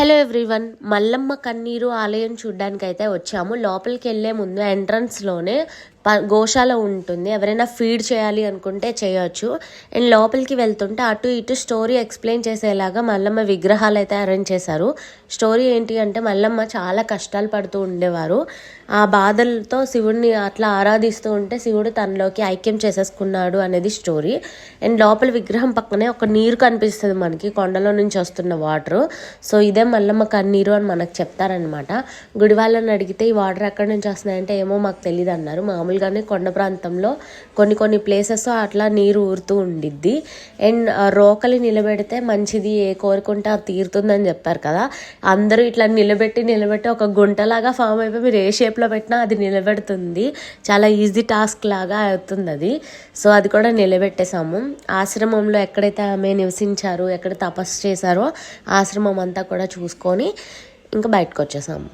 Hello everyone, Mallamma కన్నీరు ఆలయం చూడ్డానికి అయితే వచ్చాము. లోపలికి వెళ్ళే ముందు ఎంట్రన్స్లోనే గోశాల ఉంటుంది. ఎవరైనా ఫీడ్ చేయాలి అనుకుంటే చేయొచ్చు. అండ్ లోపలికి వెళ్తుంటే అటు ఇటు స్టోరీ ఎక్స్ప్లెయిన్ చేసేలాగా మల్లమ్మ విగ్రహాలు అయితే అరేంజ్ చేశారు. స్టోరీ ఏంటి అంటే మల్లమ్మ చాలా కష్టాలు పడుతూ ఉండేవారు. ఆ బాధలతో శివుడిని అట్లా ఆరాధిస్తూ ఉంటే శివుడు తనలోకి ఐక్యం చేసేసుకున్నాడు అనేది స్టోరీ. అండ్ లోపల విగ్రహం పక్కనే ఒక నీరు కనిపిస్తుంది మనకి, కొండలో నుంచి వస్తున్న వాటర్. సో ఇదే మల్లమ్మ కన్నీరు అని మనకు చెప్తారనమాట. గుడి వాళ్ళని అడిగితే ఈ వాటర్ ఎక్కడి నుంచి వస్తున్నాయంటే ఏమో మాకు తెలియదు అన్నారు. మామూలుగానే కొండ ప్రాంతంలో కొన్ని ప్లేసెస్ అట్లా నీరు ఊరుతూ ఉండిద్ది. అండ్ రోకలి నిలబెడితే మంచిది, ఏ కోరుకుంటే అది తీరుతుందని చెప్పారు కదా. అందరూ ఇట్లా నిలబెట్టి ఒక గుంటలాగా ఫామ్ అయిపోయి మీరు ఏ షేప్లో పెట్టినా అది నిలబెడుతుంది. చాలా ఈజీ టాస్క్ లాగా అవుతుంది అది. సో అది కూడా నిలబెట్టేసాము. ఆశ్రమంలో ఎక్కడైతే ఆమె నివసించారో, ఎక్కడ తపస్సు చేశారో ఆశ్రమం అంతా కూడా చూసుకొని ఇంకా బయటకు వచ్చేసాము.